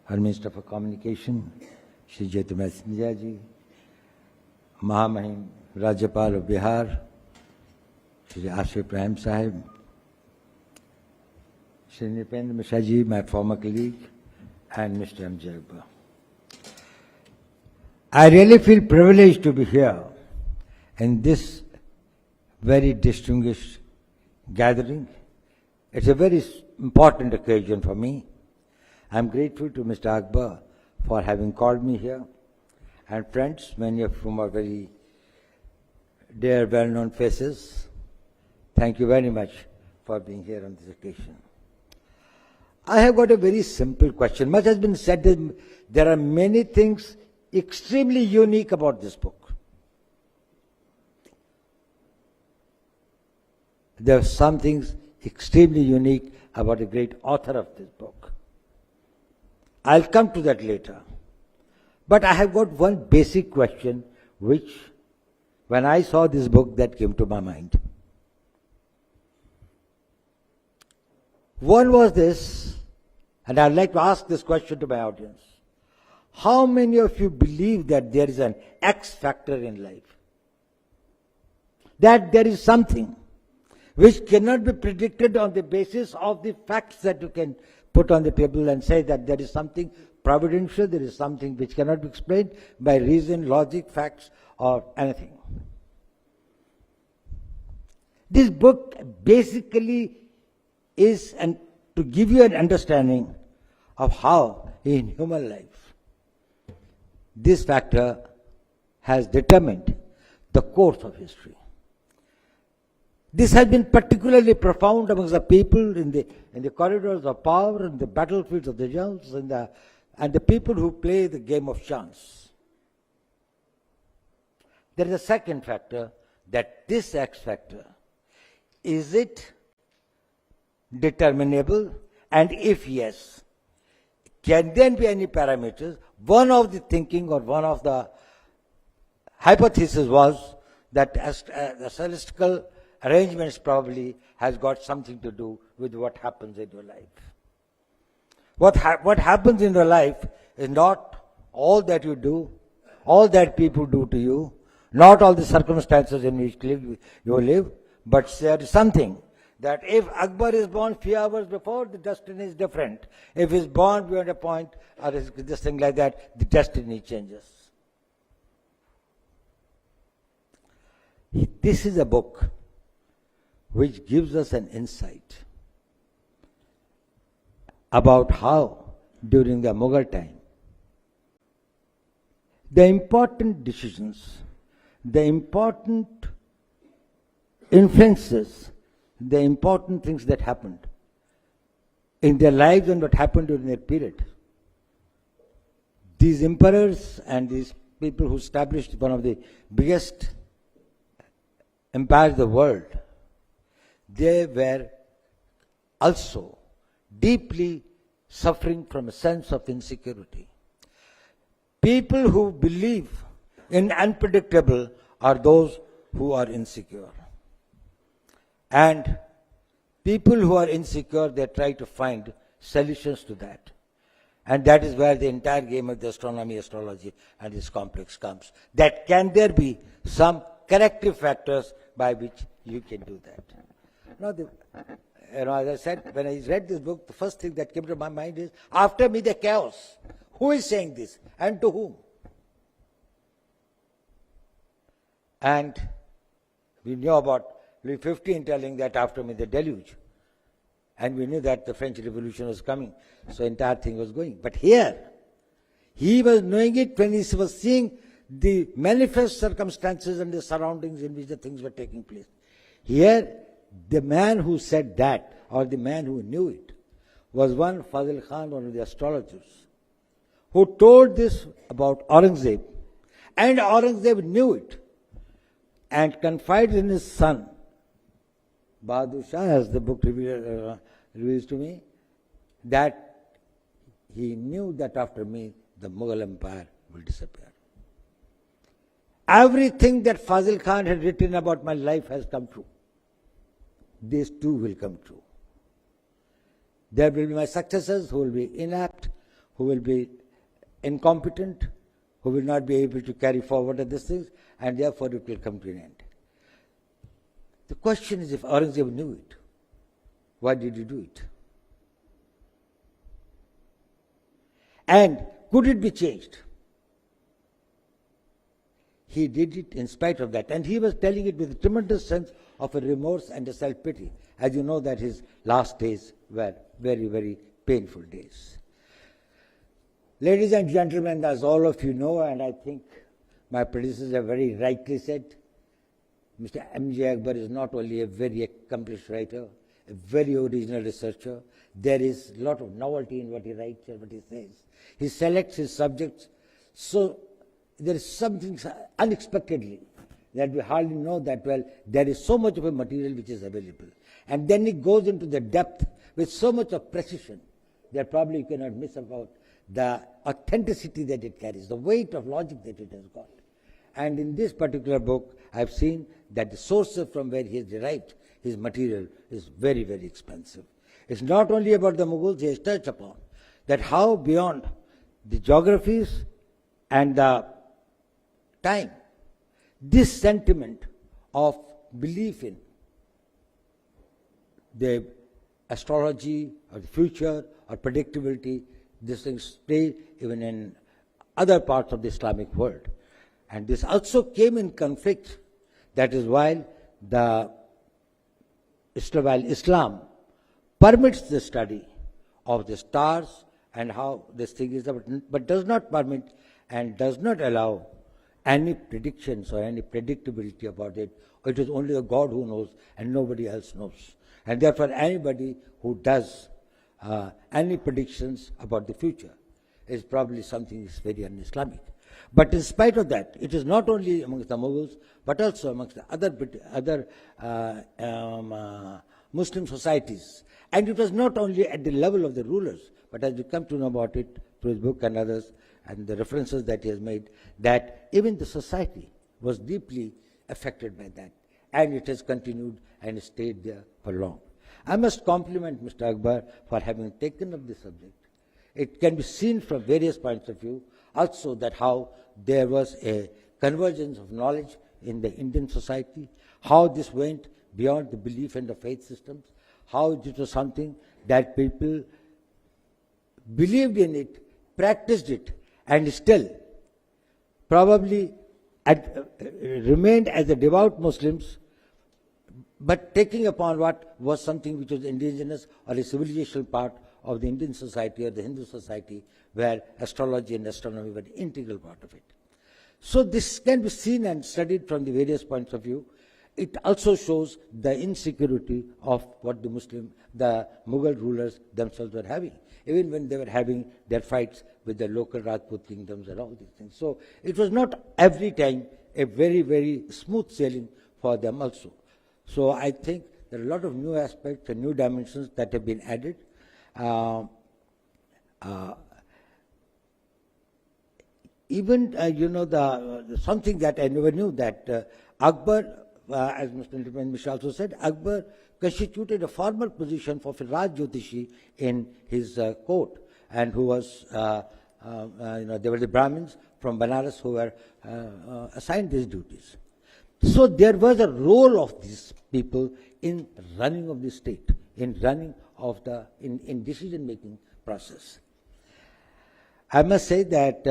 our Minister for Communication, Shri Jyotirmay Sindhya ji, Mahamahim Rajyapal of Bihar, Shri Asif Prem Sahib, Shri Nipendra Mishra ji, my former colleague, and Mr. MJ Akbar. I really feel privileged to be here in this very distinguished gathering. It's a very important occasion for me. I'm grateful to Mr. Akbar for having called me here, and friends, many of whom are very dear, well-known faces. Thank you very much for being here on this occasion. I have got a very simple question. Much has been said that there are many things extremely unique about this book. There are some things extremely unique about the great author of this book. I'll come to that later. But I have got one basic question which, when I saw this book, that came to my mind. One was this, and I'd like to ask this question to my audience. How many of you believe that there is an X factor in life? That there is something which cannot be predicted on the basis of the facts that you can put on the table and say that there is something providential, there is something which cannot be explained by reason, logic, facts, or anything. This book basically is to give you an understanding of how in human life this factor has determined the course of history. This has been particularly profound amongst the people in the corridors of power, in the battlefields of the generals, and the people who play the game of chance. There is a second factor, that this X factor, is it determinable? And if yes, can there be any parameters? One of the thinking or one of the hypotheses was that the celestial arrangements probably has got something to do with what happens in your life. What happens in your life is not all that you do, all that people do to you, not all the circumstances in which you live, but there is something that if Akbar is born few hours before, the destiny is different. If he is born beyond a point, or this thing like that, the destiny changes. This is a book which gives us an insight about how, during the Mughal time, the important decisions, the important influences, the important things that happened in their lives and what happened during their period. These emperors and these people who established one of the biggest empires of the world, they were also deeply suffering from a sense of insecurity. People who believe in unpredictable are those who are insecure. And people who are insecure, they try to find solutions to that. And that is where the entire game of the astronomy, astrology, and this complex comes. That can there be some corrective factors by which you can do that. Now, as I said, when I read this book, the first thing that came to my mind is, after me the chaos. Who is saying this and to whom? And we knew about Louis XV telling that after me the deluge. And we knew that the French Revolution was coming, so entire thing was going. But here, he was knowing it when he was seeing the manifest circumstances and the surroundings in which the things were taking place. Here, the man who said that, or the man who knew it, was one Fazil Khan, one of the astrologers, who told this about Aurangzeb. And Aurangzeb knew it and confided in his son, Bahadur Shah, as the book reveals to me, that he knew that after me, the Mughal Empire will disappear. Everything that Fazil Khan had written about my life has come true. This too will come true. There will be my successors who will be inept, who will be incompetent, who will not be able to carry forward these things, and therefore it will come to an end. The question is, if Aurangzeb knew it, why did he do it? And could it be changed? He did it in spite of that. And he was telling it with a tremendous sense of a remorse and a self-pity. As you know, that his last days were very, very painful days. Ladies and gentlemen, as all of you know, and I think my predecessor very rightly said, Mr. MJ Akbar is not only a very accomplished writer, a very original researcher. There is a lot of novelty in what he writes and what he says. He selects his subjects, so there is something unexpectedly that we hardly know that well. There is so much of a material which is available. And then it goes into the depth with so much of precision that probably you cannot miss about the authenticity that it carries, the weight of logic that it has got. And in this particular book, I've seen that the sources from where he has derived his material is very, very expensive. It's not only about the Mughals, he has touched upon that how beyond the geographies and the time, this sentiment of belief in the astrology or the future or predictability, these things stay even in other parts of the Islamic world. And this also came in conflict. That is why Islam permits the study of the stars and how this thing is, but does not permit and does not allow any predictions or any predictability about it. It is only the God who knows and nobody else knows. And therefore anybody who does any predictions about the future is probably something that's very un-Islamic. But in spite of that, it is not only amongst the Mughals, but also amongst the other Muslim societies. And it was not only at the level of the rulers, but as we come to know about it through his book and others, and the references that he has made, that even the society was deeply affected by that. And it has continued and stayed there for long. I must compliment Mr. Akbar for having taken up this subject. It can be seen from various points of view, also that how there was a convergence of knowledge in the Indian society, how this went beyond the belief in the faith systems, how it was something that people believed in it, practiced it, and still probably remained as the devout Muslims, but taking upon what was something which was indigenous or a civilizational part of the Indian society or the Hindu society, where astrology and astronomy were an integral part of it. So this can be seen and studied from the various points of view. It also shows the insecurity of what the Mughal rulers themselves were having, even when they were having their fights with the local Rajput kingdoms and all these things. So it was not every time a very, very smooth sailing for them also. So I think there are a lot of new aspects and new dimensions that have been added. Even, something that I never knew, that Akbar, as Mr. Misha also said, Akbar constituted a formal position for Raj Jyotishi in his court, and who was, they were the Brahmins from Banaras who were assigned these duties. So there was a role of these people in running of the state, in running of in decision-making process. I must say that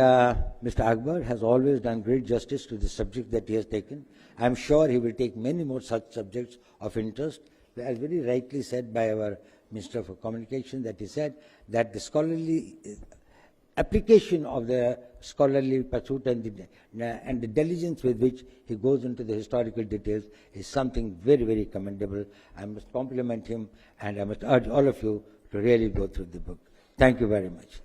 Mr. Akbar has always done great justice to the subject that he has taken. I'm sure he will take many more such subjects of interest. As very rightly said by our Minister for Communication, that he said that the scholarly application of the scholarly pursuit and the diligence with which he goes into the historical details is something very, very commendable. I must compliment him, and I must urge all of you to really go through the book. Thank you very much.